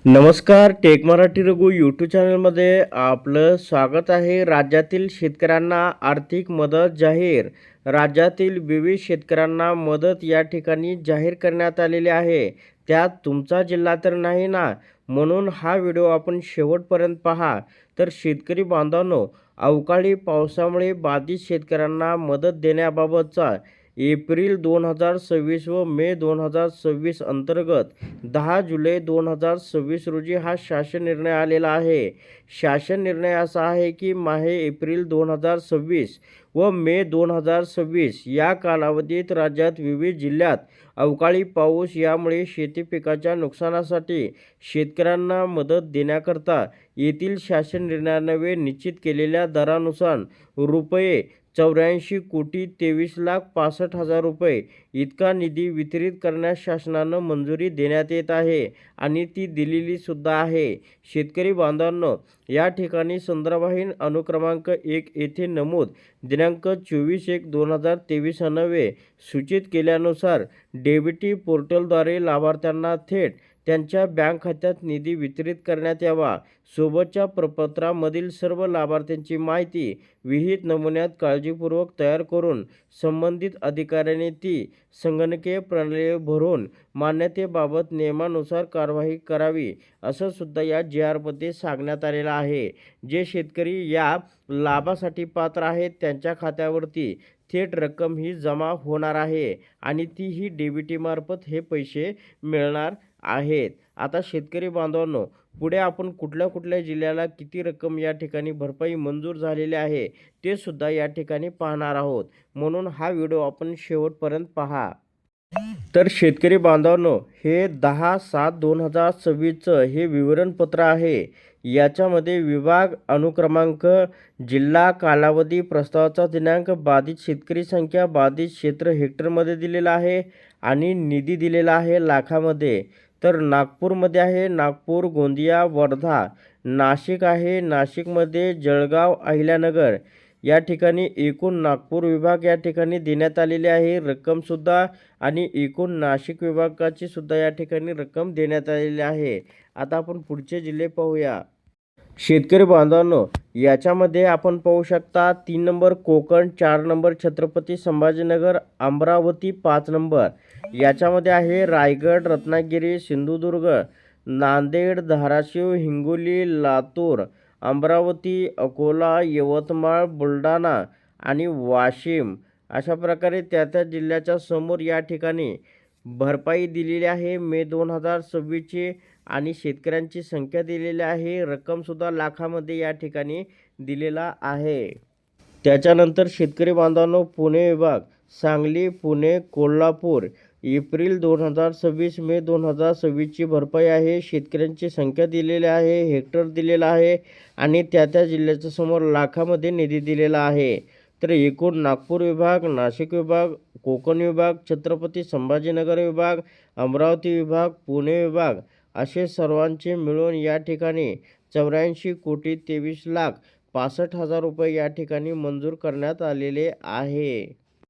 नमस्कार. Take Marathi Raghu YouTube चॅनलमध्ये आपलं स्वागत आहे. राज्यातील शेतकऱ्यांना आर्थिक मदत जाहीर. राज्यातील विविध शेतकऱ्यांना मदत या ठिकाणी जाहीर करण्यात आलेली आहे. त्यात तुमचा जिल्हा तर नाही ना, म्हणून हा व्हिडिओ आपण शेवटपर्यंत पहा. तर शेतकरी बांधवांनो, अवकाळी पावसामुळे बाधित शेतकऱ्यांना मदत देण्याबाबतचा एप्रिल 2026 व मे 2026 अंतर्गत 10 जुलै 2026 रोजी हा शासन निर्णय आलेला आहे. शासन निर्णय असा आहे की एप्रिल 2026 व मे 2026 या कालावधीत राज्यात विविध जिल्ह्यात अवकाळी पाऊस यामुळे शेती पिकाच्या नुकसानासाठी शेतकऱ्यांना मदत देण्याकरता येथील शासन निर्णयान्वये निश्चित केलेल्या दरानुसार रुपये 84,23,65,000 रुपये इतका निधी वितरित करण्यास शासनानं मंजुरी देण्यात येत आहे आणि ती दिलेली सुद्धा आहे. शेतकरी बांधवांनो, या ठिकाणी संदर्भाहीन अनुक्रमांक 1 येथे नमूद दिनांक 24/1/2023 अन्वये सूचित केल्यानुसार डीबीटी पोर्टलद्वारे लाभार्थ्यांना थेट त्यांच्या बँक खात्यात निधी वितरित करण्यात यावा. सोबतच्या प्रपत्रामधील सर्व लाभार्थ्यांची माहिती विहित नमुन्यात काळजीपूर्वक तयार करून संबंधित अधिकाऱ्याने ती संगणकीय प्रणालीवर भरून मान्यतेबाबत नियमानुसार कार्यवाही करावी, असं सुद्धा या जी-आरमध्ये सांगण्यात आलेलं आहे. जे शेतकरी या लाभासाठी पात्र आहेत त्यांच्या खात्यावरती थेट रक्कम ही जमा होणार आहे आणि तीही डीबीटी मार्फत हे पैसे मिळणार आहेत. आता शेतकरी बांधवांनो, पुढे आपण कुठल्या कुठल्या जिल्ह्याला किती रक्कम या ठिकाणी भरपाई मंजूर झालेली आहे ते सुद्धा या ठिकाणी पाहणार आहोत, म्हणून हा व्हिडिओ आपण शेवटपर्यंत पहा. तर शेतकरी बांधवांनो, हे 10/7/2026चं हे विवरणपत्र आहे. याच्यामध्ये विभाग अनुक्रमांक, जिल्हा, कालावधी, प्रस्तावाचा दिनांक, बाधित शेतकरी संख्या, बाधित क्षेत्र हेक्टरमध्ये दिलेला आहे आणि निधी दिलेला आहे लाखामध्ये. तर नागपूरमध्ये आहे नागपूर, गोंदिया, वर्धा. नाशिक आहे, नाशिकमध्ये जळगाव, अहिल्यानगर या ठिकाणी एकूण नागपूर विभाग या ठिकाणी देण्यात आलेली आहे रक्कमसुद्धा आणि एकूण नाशिक विभागाची सुद्धा या ठिकाणी रक्कम देण्यात आलेली आहे. आता आपण पुढचे जिल्हे पाहूया. शेतकरी बांधवांनो, याच्यामध्ये आपण पाहू शकता 3 number Konkan, 4 number Chhatrapati Sambhajinagar, Amravati 5 number. याच्यामध्ये आहे रायगड, रत्नागिरी, सिंधुदुर्ग, नांदेड, धाराशिव, हिंगोली, लातूर, अमरावती, अकोला, यवतमाळ, बुलढाणा आणि वाशिम. अशा प्रकारे त्या जिल्ह्याच्या समोर या ठिकाणी भरपाई दिलेली आहे मे 2026ची आणि शेतकऱ्यांची संख्या दिलेली आहे. रक्कमसुद्धा लाखामध्ये या ठिकाणी दिलेला आहे. त्याच्यानंतर शेतकरी बांधवांनो, पुणे विभाग, सांगली, पुणे, कोल्हापूर एप्रिल 2026 मे 2026ची भरपाई आहे. शेतकऱ्यांची संख्या दिलेली आहे, हेक्टर दिलेला आहे आणि त्या जिल्ह्याच्या समोर लाखामध्ये निधी दिलेला आहे. तर एकूण नागपूर विभाग, नाशिक विभाग, कोकण विभाग, छत्रपती संभाजीनगर विभाग, अमरावती विभाग, पुणे विभाग असे सर्वांचे मिळून या ठिकाणी 84,23,65,000 रुपये या ठिकाणी मंजूर करण्यात आलेले आहे.